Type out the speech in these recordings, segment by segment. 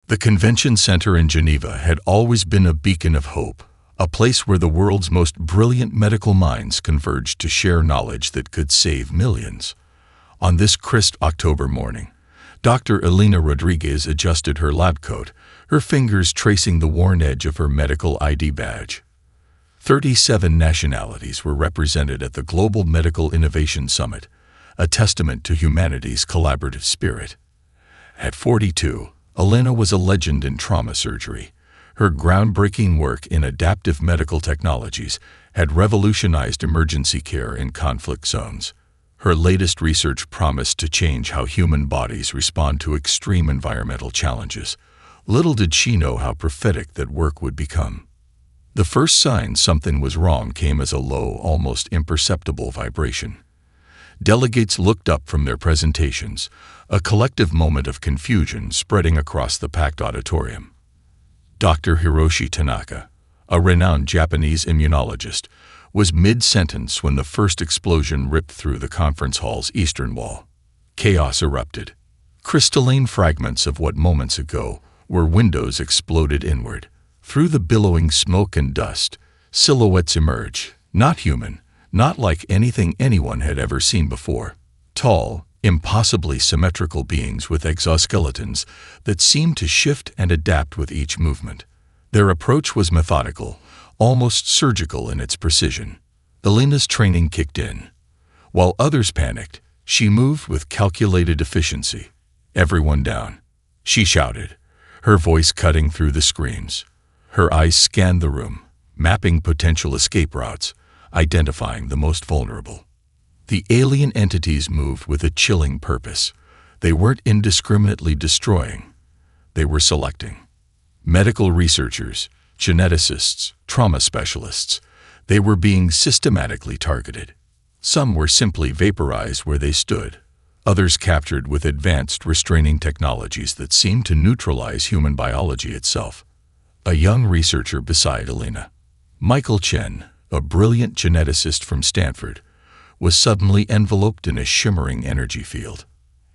The convention center in Geneva had always been a beacon of hope, a place where the world's most brilliant medical minds converged to share knowledge that could save millions. On this crisp October morning, Dr. Elena Rodriguez adjusted her lab coat, her fingers tracing the worn edge of her medical ID badge. 37 nationalities were represented at the Global Medical Innovation Summit, a testament to humanity's collaborative spirit. At 42, Elena was a legend in trauma surgery. Her groundbreaking work in adaptive medical technologies had revolutionized emergency care in conflict zones. Her latest research promised to change how human bodies respond to extreme environmental challenges. Little did she know how prophetic that work would become. The first sign something was wrong came as a low, almost imperceptible vibration. Delegates looked up from their presentations, a collective moment of confusion spreading across the packed auditorium. Dr. Hiroshi Tanaka, a renowned Japanese immunologist, was mid-sentence when the first explosion ripped through the conference hall's eastern wall. Chaos erupted. Crystalline fragments of what moments ago were windows exploded inward. Through the billowing smoke and dust, silhouettes emerged, not human, not like anything anyone had ever seen before. Tall, impossibly symmetrical beings with exoskeletons that seemed to shift and adapt with each movement. Their approach was methodical, almost surgical in its precision. Elena's training kicked in. While others panicked, she moved with calculated efficiency. "Everyone down," she shouted, her voice cutting through the screams. Her eyes scanned the room, mapping potential escape routes, identifying the most vulnerable. The alien entities moved with a chilling purpose. They weren't indiscriminately destroying. They were selecting. Medical researchers, geneticists, trauma specialists, they were being systematically targeted. Some were simply vaporized where they stood, others captured with advanced restraining technologies that seemed to neutralize human biology itself. A young researcher beside Elena, Michael Chen, a brilliant geneticist from Stanford, was suddenly enveloped in a shimmering energy field.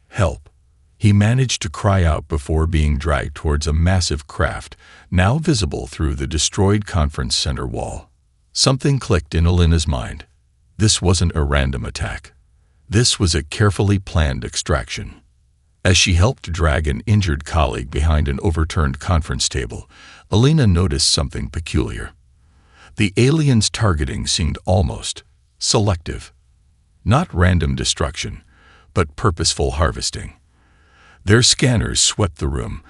"Help!" He managed to cry out before being dragged towards a massive craft, now visible through the destroyed conference center wall. Something clicked in Elena's mind. This wasn't a random attack. This was a carefully planned extraction. As she helped drag an injured colleague behind an overturned conference table, Elena noticed something peculiar. The aliens' targeting seemed almost selective. Not random destruction, but purposeful harvesting. Their scanners swept the room,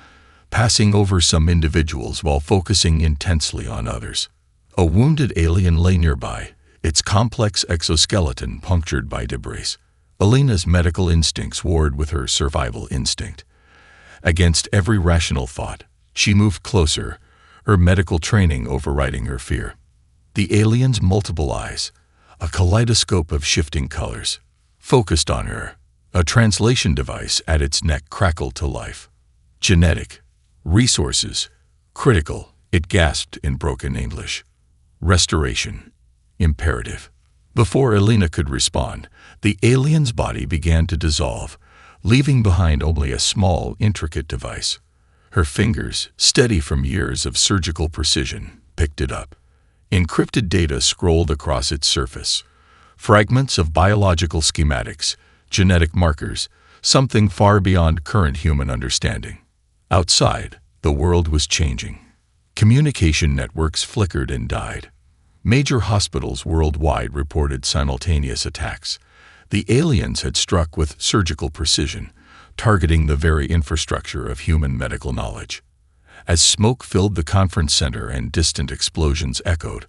passing over some individuals while focusing intensely on others. A wounded alien lay nearby, its complex exoskeleton punctured by debris. Elena's medical instincts warred with her survival instinct. Against every rational thought, she moved closer, her medical training overriding her fear. The alien's multiple eyes, a kaleidoscope of shifting colors, focused on her. A translation device at its neck crackled to life. "Genetic. Resources. Critical," it gasped in broken English. "Restoration. Imperative." Before Elena could respond, the alien's body began to dissolve, leaving behind only a small, intricate device. Her fingers, steady from years of surgical precision, picked it up. Encrypted data scrolled across its surface. Fragments of biological schematics, genetic markers, something far beyond current human understanding. Outside, the world was changing. Communication networks flickered and died. Major hospitals worldwide reported simultaneous attacks. The aliens had struck with surgical precision, targeting the very infrastructure of human medical knowledge. As smoke filled the conference center and distant explosions echoed,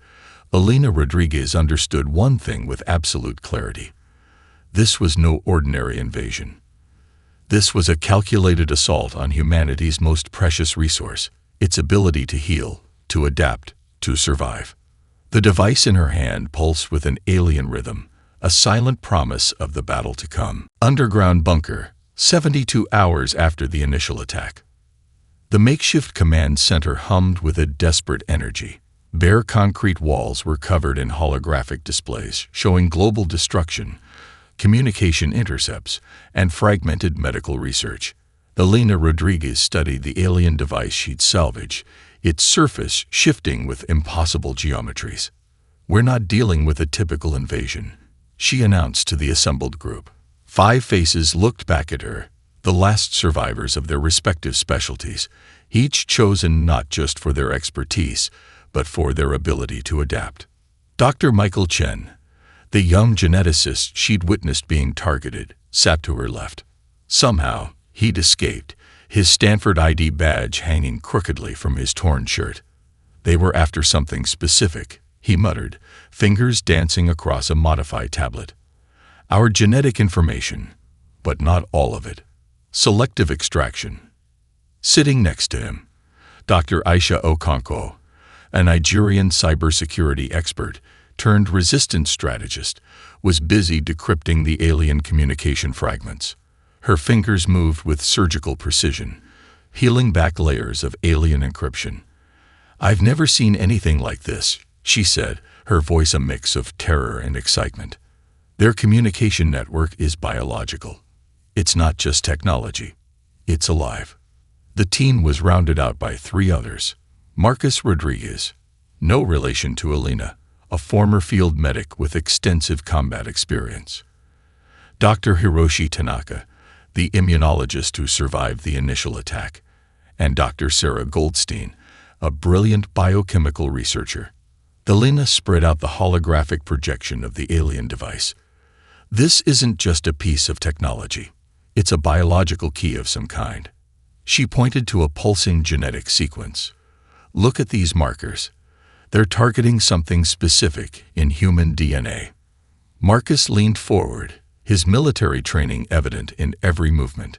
Elena Rodriguez understood one thing with absolute clarity. This was no ordinary invasion. This was a calculated assault on humanity's most precious resource, its ability to heal, to adapt, to survive. The device in her hand pulsed with an alien rhythm, a silent promise of the battle to come. Underground bunker, 72 hours after the initial attack. The makeshift command center hummed with a desperate energy. Bare concrete walls were covered in holographic displays showing global destruction, communication intercepts, and fragmented medical research. Elena Rodriguez studied the alien device she'd salvaged, its surface shifting with impossible geometries. "We're not dealing with a typical invasion," she announced to the assembled group. 5 faces looked back at her, the last survivors of their respective specialties, each chosen not just for their expertise, but for their ability to adapt. Dr. Michael Chen, the young geneticist she'd witnessed being targeted, sat to her left. Somehow, he'd escaped, his Stanford ID badge hanging crookedly from his torn shirt. "They were after something specific," he muttered, fingers dancing across a modified tablet. "Our genetic information, but not all of it. Selective extraction." Sitting next to him, Dr. Aisha Okonkwo, a Nigerian cybersecurity expert turned resistance strategist, was busy decrypting the alien communication fragments. Her fingers moved with surgical precision, peeling back layers of alien encryption. "I've never seen anything like this," she said, her voice a mix of terror and excitement. "Their communication network is biological. It's not just technology. It's alive." The team was rounded out by 3 others. Marcus Rodriguez, no relation to Elena, a former field medic with extensive combat experience. Dr. Hiroshi Tanaka, the immunologist who survived the initial attack, and Dr. Sarah Goldstein, a brilliant biochemical researcher. Elena spread out the holographic projection of the alien device. "This isn't just a piece of technology. It's a biological key of some kind." She pointed to a pulsing genetic sequence. "Look at these markers. They're targeting something specific in human DNA." Marcus leaned forward, his military training evident in every movement.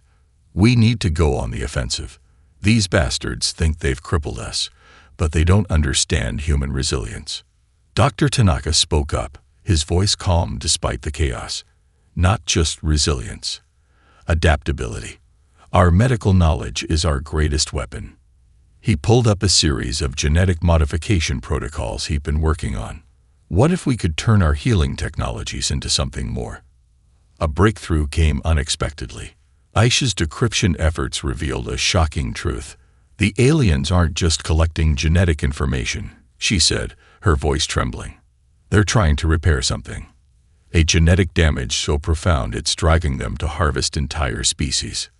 "We need to go on the offensive. These bastards think they've crippled us, but they don't understand human resilience." Dr. Tanaka spoke up, his voice calm despite the chaos. "Not just resilience. Adaptability. Our medical knowledge is our greatest weapon." He pulled up a series of genetic modification protocols he'd been working on. "What if we could turn our healing technologies into something more?" A breakthrough came unexpectedly. Aisha's decryption efforts revealed a shocking truth. "The aliens aren't just collecting genetic information," she said, her voice trembling. "They're trying to repair something. A genetic damage so profound it's driving them to harvest entire species."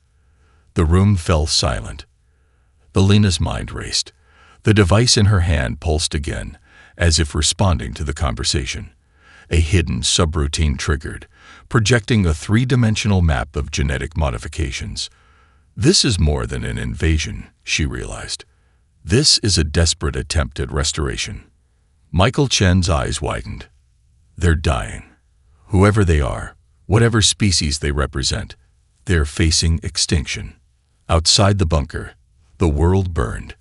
The room fell silent. Elena's mind raced. The device in her hand pulsed again, as if responding to the conversation. A hidden subroutine triggered, projecting a 3-dimensional map of genetic modifications. "This is more than an invasion," she realized. "This is a desperate attempt at restoration." Michael Chen's eyes widened. "They're dying. Whoever they are, whatever species they represent, they're facing extinction." Outside the bunker, the world burned.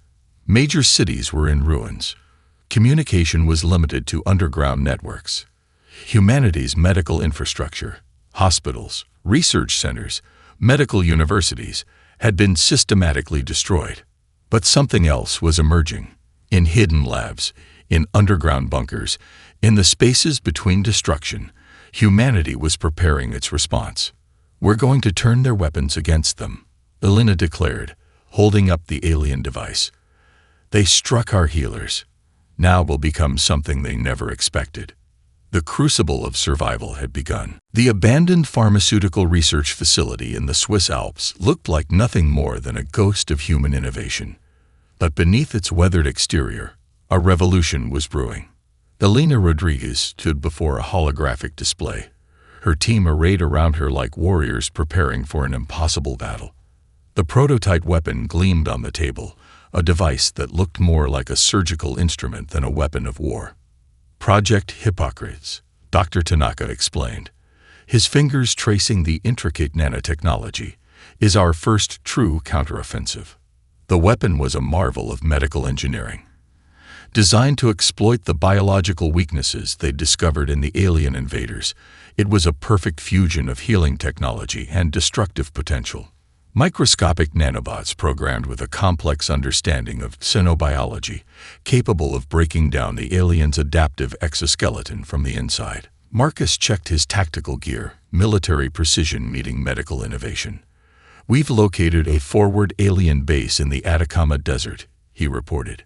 Major cities were in ruins. Communication was limited to underground networks. Humanity's medical infrastructure, hospitals, research centers, medical universities, had been systematically destroyed. But something else was emerging. In hidden labs, in underground bunkers, in the spaces between destruction, humanity was preparing its response. "We're going to turn their weapons against them," Elena declared, holding up the alien device. "They struck our healers. Now will become something they never expected." The crucible of survival had begun. The abandoned pharmaceutical research facility in the Swiss Alps looked like nothing more than a ghost of human innovation. But beneath its weathered exterior, a revolution was brewing. Elena Rodriguez stood before a holographic display, her team arrayed around her like warriors preparing for an impossible battle. The prototype weapon gleamed on the table, a device that looked more like a surgical instrument than a weapon of war. "Project Hippocrates," Dr. Tanaka explained, his fingers tracing the intricate nanotechnology, "is our first true counteroffensive." The weapon was a marvel of medical engineering. Designed to exploit the biological weaknesses they'd discovered in the alien invaders, it was a perfect fusion of healing technology and destructive potential. Microscopic nanobots programmed with a complex understanding of xenobiology, capable of breaking down the alien's adaptive exoskeleton from the inside. Marcus checked his tactical gear, military precision meeting medical innovation. "We've located a forward alien base in the Atacama Desert," he reported.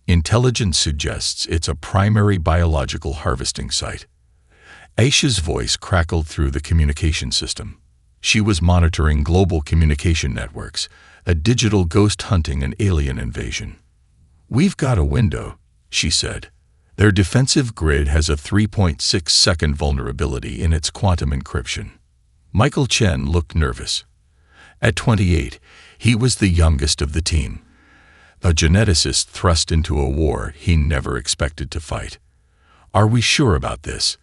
"Intelligence suggests it's a primary biological harvesting site." Aisha's voice crackled through the communication system. She was monitoring global communication networks, a digital ghost hunting an alien invasion. "We've got a window," she said. "Their defensive grid has a 3.6-second vulnerability in its quantum encryption." Michael Chen looked nervous. At 28, he was the youngest of the team, a geneticist thrust into a war he never expected to fight. "Are we sure about this?"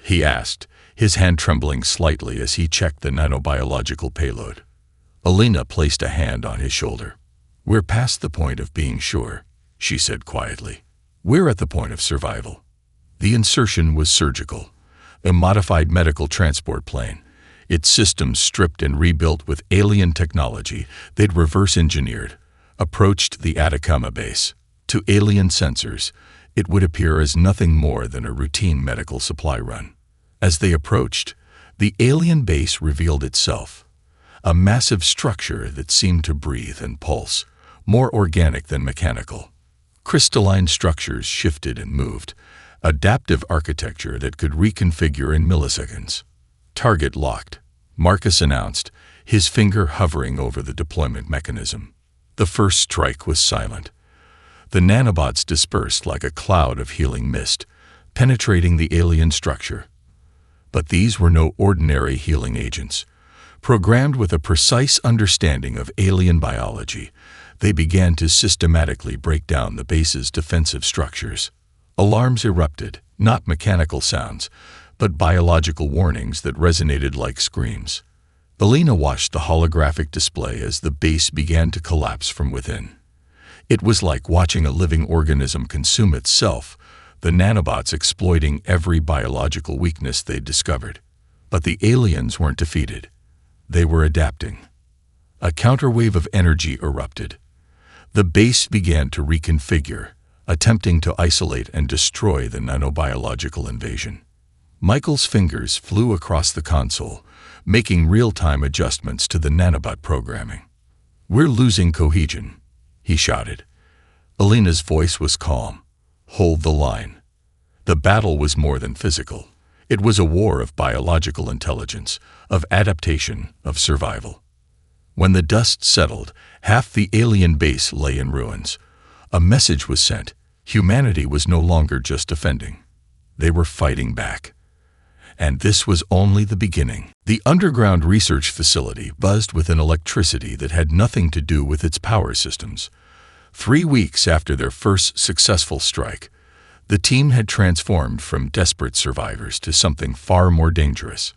he asked, his hand trembling slightly as he checked the nanobiological payload. Alina placed a hand on his shoulder. "We're past the point of being sure," she said quietly. "We're at the point of survival." The insertion was surgical, a modified medical transport plane, its systems stripped and rebuilt with alien technology they'd reverse-engineered, approached the Atacama base. To alien sensors, it would appear as nothing more than a routine medical supply run. As they approached, the alien base revealed itself, a massive structure that seemed to breathe and pulse, more organic than mechanical. Crystalline structures shifted and moved, adaptive architecture that could reconfigure in milliseconds. "Target locked," Marcus announced, his finger hovering over the deployment mechanism. The first strike was silent. The nanobots dispersed like a cloud of healing mist, penetrating the alien structure. But these were no ordinary healing agents. Programmed with a precise understanding of alien biology, they began to systematically break down the base's defensive structures. Alarms erupted, not mechanical sounds, but biological warnings that resonated like screams. Alina watched the holographic display as the base began to collapse from within. It was like watching a living organism consume itself, the nanobots exploiting every biological weakness they'd discovered. But the aliens weren't defeated. They were adapting. A counterwave of energy erupted. The base began to reconfigure, attempting to isolate and destroy the nanobiological invasion. Michael's fingers flew across the console, making real-time adjustments to the nanobot programming. "We're losing cohesion," he shouted. Alina's voice was calm. "Hold the line." The battle was more than physical. It was a war of biological intelligence, of adaptation, of survival. When the dust settled, half the alien base lay in ruins. A message was sent. Humanity was no longer just defending. They were fighting back. And this was only the beginning. The underground research facility buzzed with an electricity that had nothing to do with its power systems. 3 weeks after their first successful strike, the team had transformed from desperate survivors to something far more dangerous.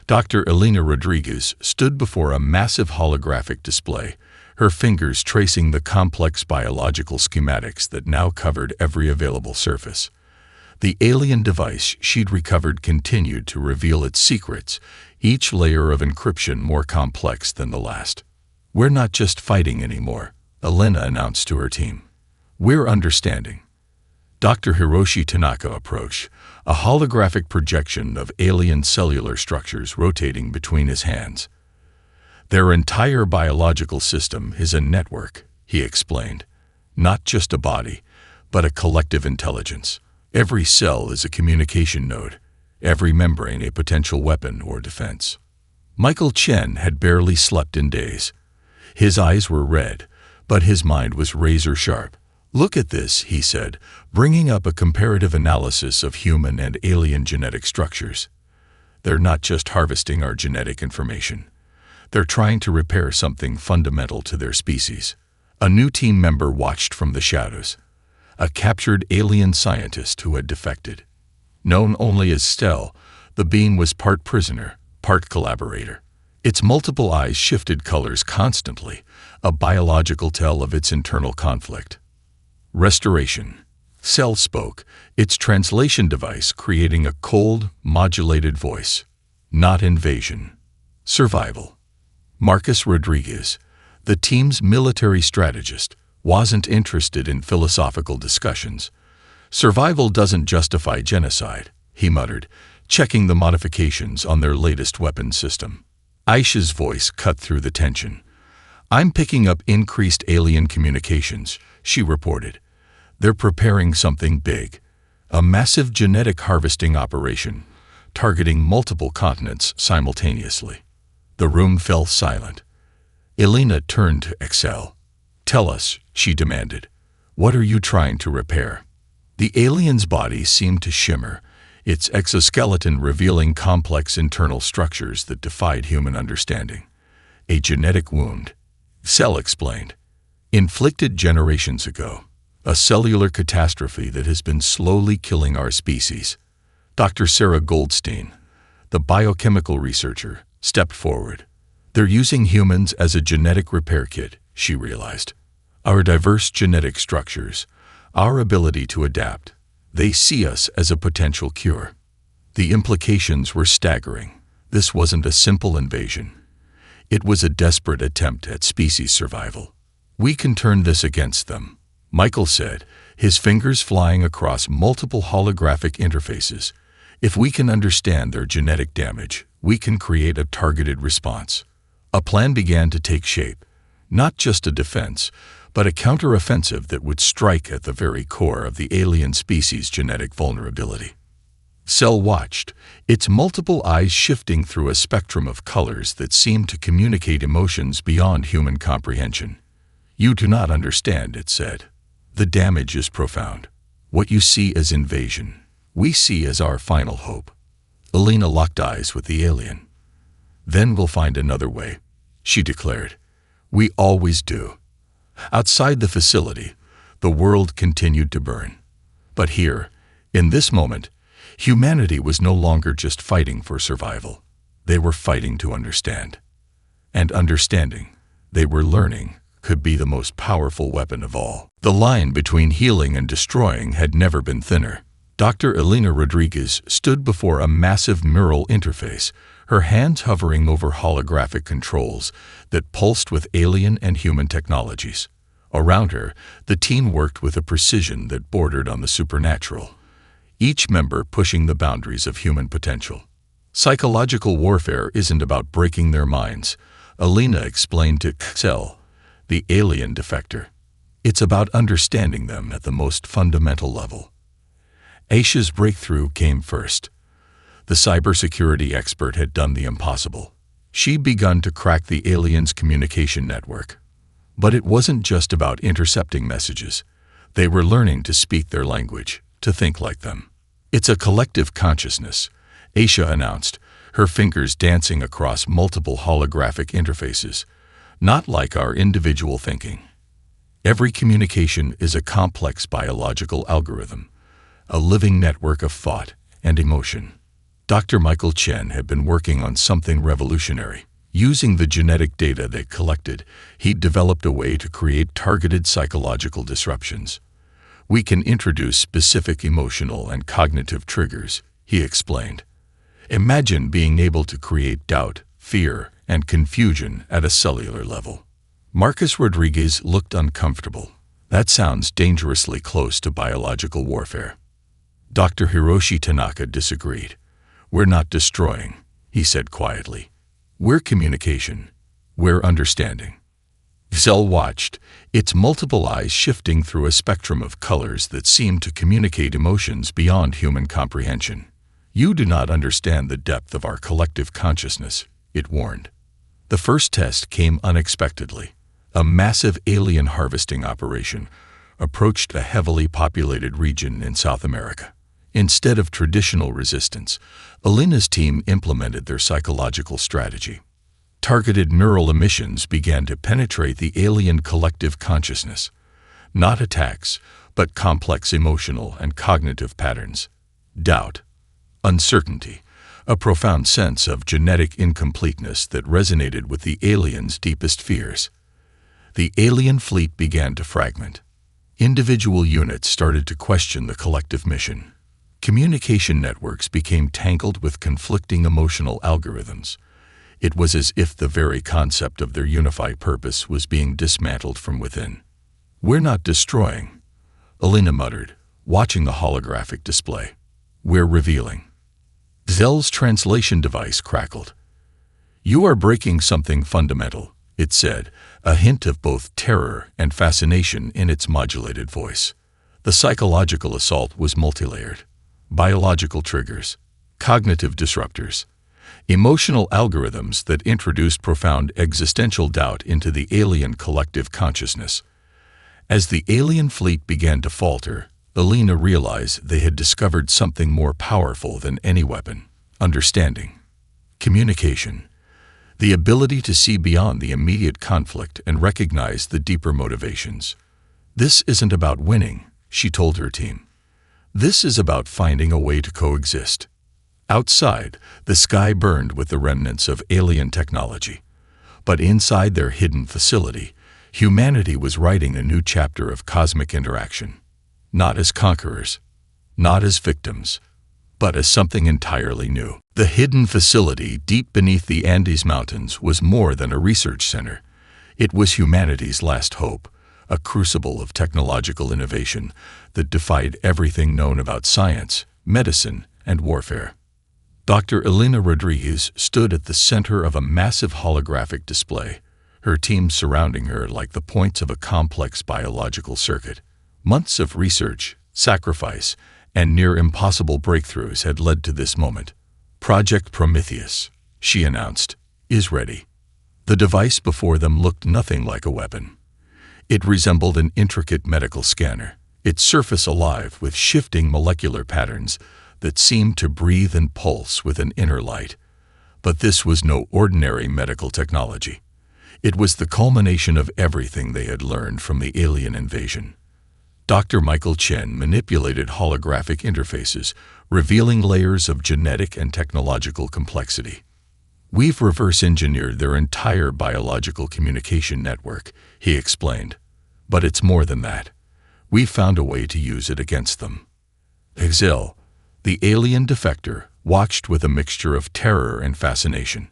Dr. Elena Rodriguez stood before a massive holographic display, her fingers tracing the complex biological schematics that now covered every available surface. The alien device she'd recovered continued to reveal its secrets, each layer of encryption more complex than the last. "We're not just fighting anymore," Elena announced to her team. "We're understanding." Dr. Hiroshi Tanaka approached, a holographic projection of alien cellular structures rotating between his hands. "Their entire biological system is a network," he explained. "Not just a body, but a collective intelligence. Every cell is a communication node, every membrane a potential weapon or defense." Michael Chen had barely slept in days. His eyes were red, but his mind was razor-sharp. "Look at this," he said, bringing up a comparative analysis of human and alien genetic structures. "They're not just harvesting our genetic information. They're trying to repair something fundamental to their species." A new team member watched from the shadows. A captured alien scientist who had defected. Known only as Stell, the being was part prisoner, part collaborator. Its multiple eyes shifted colors constantly, a biological tell of its internal conflict. "Restoration." Cell spoke, its translation device creating a cold, modulated voice. "Not invasion. Survival." Marcus Rodriguez, the team's military strategist, wasn't interested in philosophical discussions. "Survival doesn't justify genocide," he muttered, checking the modifications on their latest weapon system. Aisha's voice cut through the tension. "I'm picking up increased alien communications," she reported. "They're preparing something big. A massive genetic harvesting operation, targeting multiple continents simultaneously." The room fell silent. Elena turned to Excel. "Tell us," she demanded. "What are you trying to repair?" The alien's body seemed to shimmer, its exoskeleton revealing complex internal structures that defied human understanding. "A genetic wound," Cell explained. "Inflicted generations ago. A cellular catastrophe that has been slowly killing our species." Dr. Sarah Goldstein, the biochemical researcher, stepped forward. "They're using humans as a genetic repair kit," she realized. "Our diverse genetic structures, our ability to adapt, they see us as a potential cure." The implications were staggering. This wasn't a simple invasion. It was a desperate attempt at species survival. "We can turn this against them," Michael said, his fingers flying across multiple holographic interfaces. "If we can understand their genetic damage, we can create a targeted response." A plan began to take shape, not just a defense, but a counteroffensive that would strike at the very core of the alien species' genetic vulnerability. Cell watched, its multiple eyes shifting through a spectrum of colors that seemed to communicate emotions beyond human comprehension. "You do not understand," it said. "The damage is profound. What you see as invasion, we see as our final hope." Elena locked eyes with the alien. "Then we'll find another way," she declared. "We always do." Outside the facility, the world continued to burn. But here, in this moment, humanity was no longer just fighting for survival. They were fighting to understand. And understanding, they were learning, could be the most powerful weapon of all. The line between healing and destroying had never been thinner. Dr. Elena Rodriguez stood before a massive mural interface, her hands hovering over holographic controls that pulsed with alien and human technologies. Around her, the team worked with a precision that bordered on the supernatural, each member pushing the boundaries of human potential. "Psychological warfare isn't about breaking their minds," Elena explained to Cell, the alien defector. "It's about understanding them at the most fundamental level." Aisha's breakthrough came first. The cybersecurity expert had done the impossible. She'd begun to crack the aliens' communication network. But it wasn't just about intercepting messages. They were learning to speak their language, to think like them. "It's a collective consciousness," Aisha announced, her fingers dancing across multiple holographic interfaces, "not like our individual thinking. Every communication is a complex biological algorithm, a living network of thought and emotion." Dr. Michael Chen had been working on something revolutionary. Using the genetic data they collected, he'd developed a way to create targeted psychological disruptions. "We can introduce specific emotional and cognitive triggers," he explained. "Imagine being able to create doubt, fear, and confusion at a cellular level." Marcus Rodriguez looked uncomfortable. "That sounds dangerously close to biological warfare." Dr. Hiroshi Tanaka disagreed. "We're not destroying," he said quietly. "We're communication. We're understanding." Zell watched, its multiple eyes shifting through a spectrum of colors that seemed to communicate emotions beyond human comprehension. "You do not understand the depth of our collective consciousness," it warned. The first test came unexpectedly. A massive alien harvesting operation approached a heavily populated region in South America. Instead of traditional resistance, Elena's team implemented their psychological strategy. Targeted neural emissions began to penetrate the alien collective consciousness. Not attacks, but complex emotional and cognitive patterns. Doubt, uncertainty, a profound sense of genetic incompleteness that resonated with the aliens' deepest fears. The alien fleet began to fragment. Individual units started to question the collective mission. Communication networks became tangled with conflicting emotional algorithms. It was as if the very concept of their unified purpose was being dismantled from within. "We're not destroying," Elena muttered, watching the holographic display. "We're revealing." Zell's translation device crackled. "You are breaking something fundamental," it said, a hint of both terror and fascination in its modulated voice. The psychological assault was multilayered. Biological triggers, cognitive disruptors, emotional algorithms that introduced profound existential doubt into the alien collective consciousness. As the alien fleet began to falter, Elena realized they had discovered something more powerful than any weapon: understanding. Communication. The ability to see beyond the immediate conflict and recognize the deeper motivations. "This isn't about winning," she told her team. "This is about finding a way to coexist." Outside, the sky burned with the remnants of alien technology. But inside their hidden facility, humanity was writing a new chapter of cosmic interaction. Not as conquerors, not as victims, but as something entirely new. The hidden facility deep beneath the Andes Mountains was more than a research center. It was humanity's last hope, a crucible of technological innovation that defied everything known about science, medicine, and warfare. Dr. Elena Rodriguez stood at the center of a massive holographic display, her team surrounding her like the points of a complex biological circuit. Months of research, sacrifice, and near-impossible breakthroughs had led to this moment. "Project Prometheus," she announced, "is ready." The device before them looked nothing like a weapon. It resembled an intricate medical scanner, its surface alive with shifting molecular patterns that seemed to breathe and pulse with an inner light. But this was no ordinary medical technology. It was the culmination of everything they had learned from the alien invasion. Dr. Michael Chen manipulated holographic interfaces, revealing layers of genetic and technological complexity. "We've reverse-engineered their entire biological communication network," he explained. "But it's more than that. We've found a way to use it against them." Exil, the alien defector, watched with a mixture of terror and fascination.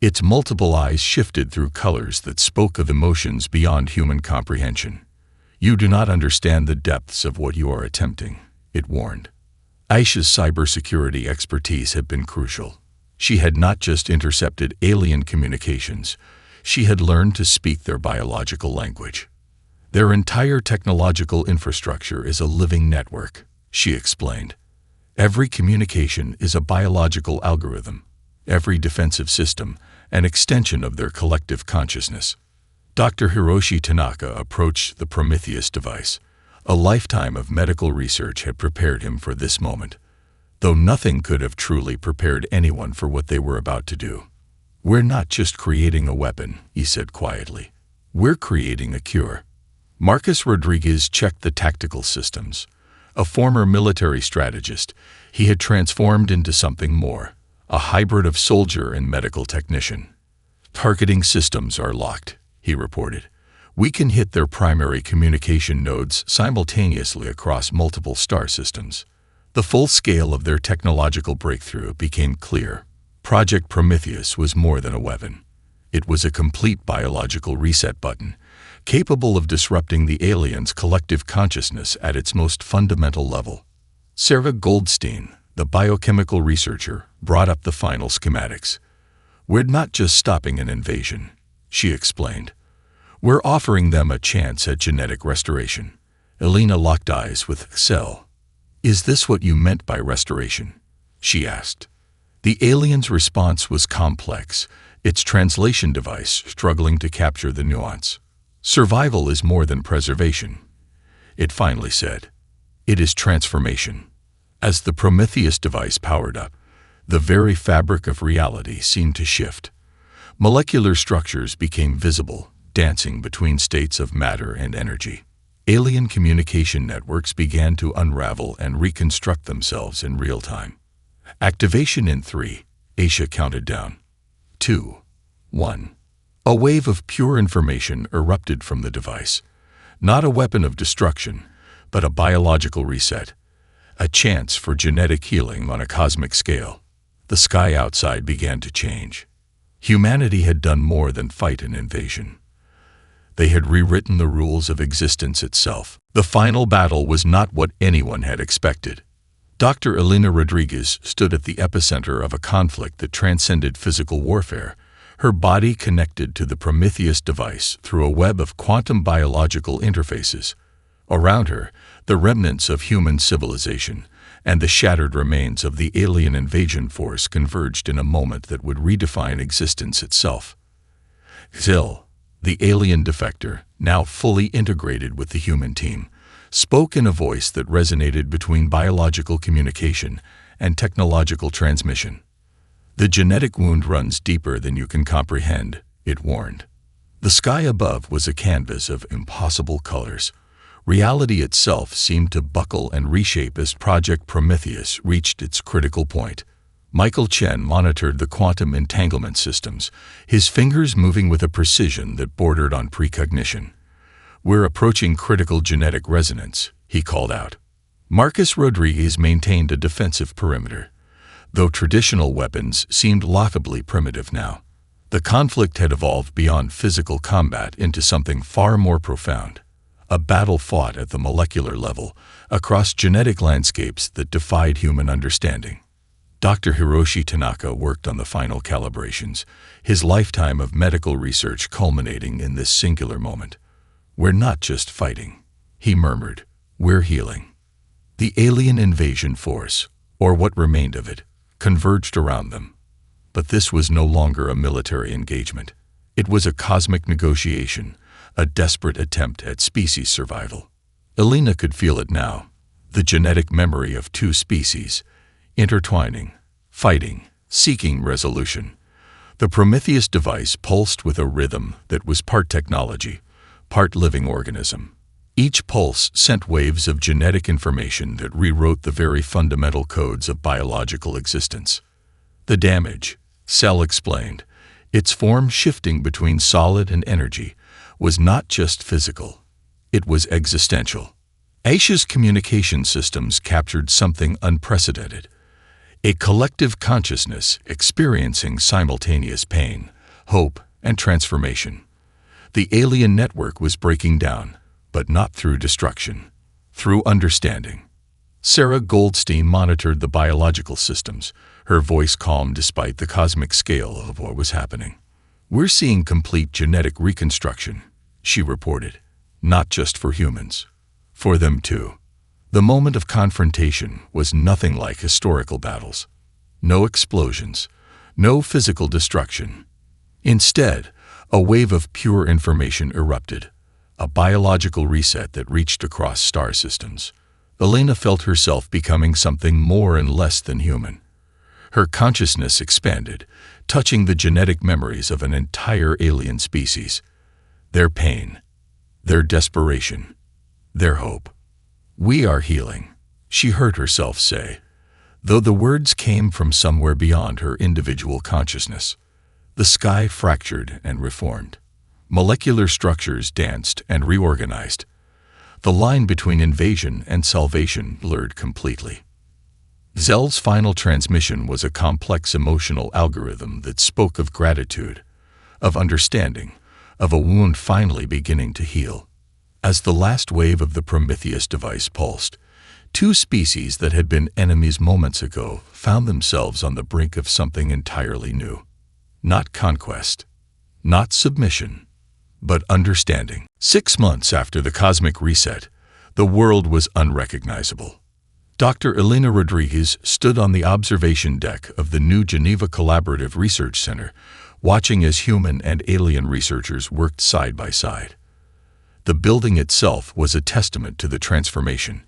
Its multiple eyes shifted through colors that spoke of emotions beyond human comprehension. "You do not understand the depths of what you are attempting," it warned. Aisha's cybersecurity expertise had been crucial. She had not just intercepted alien communications, she had learned to speak their biological language. "Their entire technological infrastructure is a living network," she explained. "Every communication is a biological algorithm, every defensive system an extension of their collective consciousness." Dr. Hiroshi Tanaka approached the Prometheus device. A lifetime of medical research had prepared him for this moment, though nothing could have truly prepared anyone for what they were about to do. "We're not just creating a weapon," he said quietly. "We're creating a cure." Marcus Rodriguez checked the tactical systems. A former military strategist, he had transformed into something more, a hybrid of soldier and medical technician. "Targeting systems are locked," he reported. "We can hit their primary communication nodes simultaneously across multiple star systems." The full scale of their technological breakthrough became clear. Project Prometheus was more than a weapon. It was a complete biological reset button, capable of disrupting the aliens' collective consciousness at its most fundamental level. Sarah Goldstein, the biochemical researcher, brought up the final schematics. "We're not just stopping an invasion," she explained. "We're offering them a chance at genetic restoration." Elena locked eyes with Excel. "Is this what you meant by restoration?" she asked. The alien's response was complex, its translation device struggling to capture the nuance. "Survival is more than preservation," it finally said. "It is transformation." As the Prometheus device powered up, the very fabric of reality seemed to shift. Molecular structures became visible, dancing between states of matter and energy. Alien communication networks began to unravel and reconstruct themselves in real time. Activation in 3, Aisha counted down. 2, 1. A wave of pure information erupted from the device. Not a weapon of destruction, but a biological reset. A chance for genetic healing on a cosmic scale. The sky outside began to change. Humanity had done more than fight an invasion. They had rewritten the rules of existence itself. The final battle was not what anyone had expected. Dr. Elena Rodriguez stood at the epicenter of a conflict that transcended physical warfare, her body connected to the Prometheus device through a web of quantum biological interfaces. Around her, the remnants of human civilization and the shattered remains of the alien invasion force converged in a moment that would redefine existence itself. Zil, the alien defector, now fully integrated with the human team, spoke in a voice that resonated between biological communication and technological transmission. "The genetic wound runs deeper than you can comprehend," it warned. The sky above was a canvas of impossible colors. Reality itself seemed to buckle and reshape as Project Prometheus reached its critical point. Michael Chen monitored the quantum entanglement systems, his fingers moving with a precision that bordered on precognition. "We're approaching critical genetic resonance," he called out. Marcus Rodriguez maintained a defensive perimeter, though traditional weapons seemed laughably primitive now. The conflict had evolved beyond physical combat into something far more profound, a battle fought at the molecular level, across genetic landscapes that defied human understanding. Dr. Hiroshi Tanaka worked on the final calibrations, his lifetime of medical research culminating in this singular moment. "We're not just fighting," he murmured. "We're healing." The alien invasion force, or what remained of it, converged around them. But this was no longer a military engagement. It was a cosmic negotiation, a desperate attempt at species survival. Elena could feel it now, the genetic memory of two species, intertwining, fighting, seeking resolution. The Prometheus device pulsed with a rhythm that was part technology, part living organism. Each pulse sent waves of genetic information that rewrote the very fundamental codes of biological existence. "The damage," Cell explained, its form shifting between solid and energy, was not just physical. It was existential. Aisha's communication systems captured something unprecedented, a collective consciousness experiencing simultaneous pain, hope, and transformation. The alien network was breaking down, but not through destruction, through understanding. Sarah Goldstein monitored the biological systems, her voice calm despite the cosmic scale of what was happening. "We're seeing complete genetic reconstruction," she reported, "not just for humans, for them too." The moment of confrontation was nothing like historical battles. No explosions, no physical destruction. Instead, a wave of pure information erupted, a biological reset that reached across star systems. Elena felt herself becoming something more and less than human. Her consciousness expanded, touching the genetic memories of an entire alien species. Their pain, their desperation, their hope. "We are healing," she heard herself say, though the words came from somewhere beyond her individual consciousness. The sky fractured and reformed. Molecular structures danced and reorganized. The line between invasion and salvation blurred completely. Zell's final transmission was a complex emotional algorithm that spoke of gratitude, of understanding, of a wound finally beginning to heal. As the last wave of the Prometheus device pulsed, two species that had been enemies moments ago found themselves on the brink of something entirely new. Not conquest, not submission, but understanding. 6 months after the cosmic reset, the world was unrecognizable. Dr. Elena Rodriguez stood on the observation deck of the New Geneva Collaborative Research Center, watching as human and alien researchers worked side by side. The building itself was a testament to the transformation,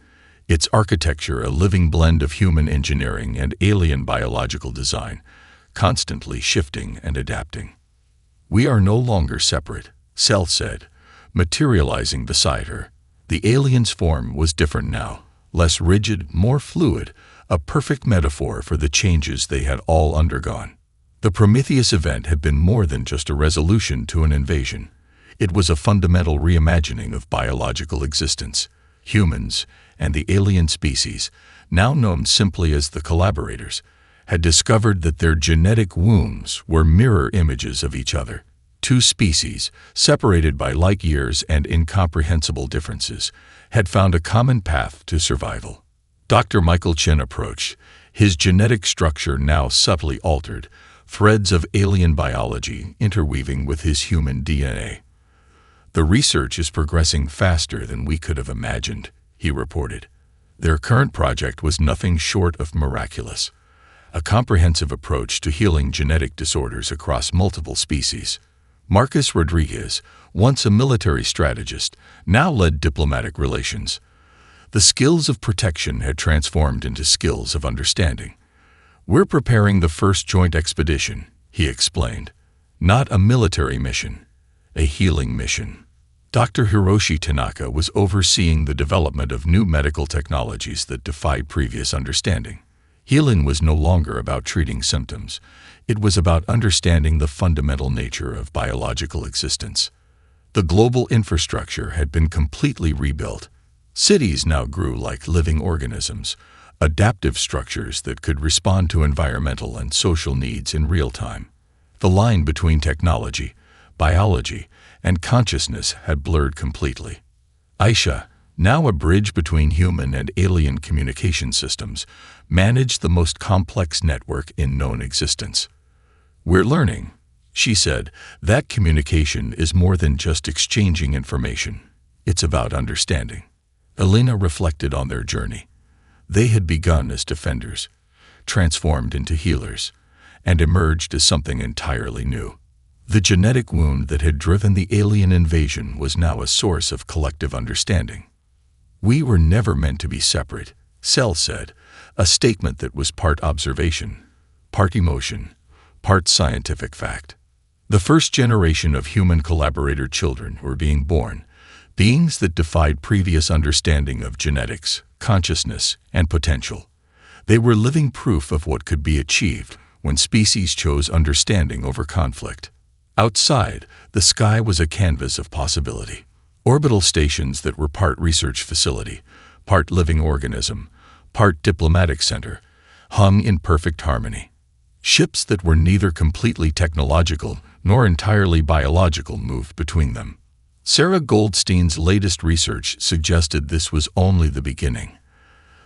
its architecture a living blend of human engineering and alien biological design, constantly shifting and adapting. "We are no longer separate," Cell said, materializing beside her. The alien's form was different now, less rigid, more fluid, a perfect metaphor for the changes they had all undergone. The Prometheus event had been more than just a resolution to an invasion. It was a fundamental reimagining of biological existence. Humans and the alien species, now known simply as the collaborators, had discovered that their genetic wounds were mirror images of each other. Two species, separated by light years and incomprehensible differences, had found a common path to survival. Dr. Michael Chen approached, his genetic structure now subtly altered, threads of alien biology interweaving with his human DNA. "The research is progressing faster than we could have imagined," he reported. Their current project was nothing short of miraculous, a comprehensive approach to healing genetic disorders across multiple species. Marcus Rodriguez, once a military strategist, now led diplomatic relations. The skills of protection had transformed into skills of understanding. "We're preparing the first joint expedition," he explained. "Not a military mission, a healing mission." Dr. Hiroshi Tanaka was overseeing the development of new medical technologies that defied previous understanding. Healing was no longer about treating symptoms. It was about understanding the fundamental nature of biological existence. The global infrastructure had been completely rebuilt. Cities now grew like living organisms, adaptive structures that could respond to environmental and social needs in real time. The line between technology, biology, and consciousness had blurred completely. Aisha, now a bridge between human and alien communication systems, managed the most complex network in known existence. "We're learning," she said, "that communication is more than just exchanging information. It's about understanding." Elena reflected on their journey. They had begun as defenders, transformed into healers, and emerged as something entirely new. The genetic wound that had driven the alien invasion was now a source of collective understanding. "We were never meant to be separate," Cell said, a statement that was part observation, part emotion, part scientific fact. The first generation of human collaborator children were being born, beings that defied previous understanding of genetics, consciousness, and potential. They were living proof of what could be achieved when species chose understanding over conflict. Outside, the sky was a canvas of possibility. Orbital stations that were part research facility, part living organism, part diplomatic center, hung in perfect harmony. Ships that were neither completely technological nor entirely biological moved between them. Sarah Goldstein's latest research suggested this was only the beginning.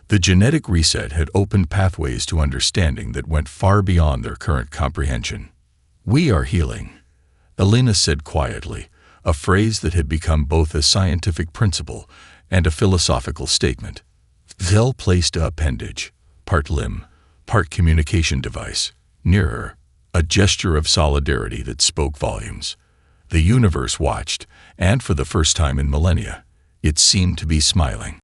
The genetic reset had opened pathways to understanding that went far beyond their current comprehension. "We are healing," Elena said quietly, a phrase that had become both a scientific principle and a philosophical statement. Zell placed a appendage, part limb, part communication device, near her, a gesture of solidarity that spoke volumes. The universe watched, and for the first time in millennia, it seemed to be smiling.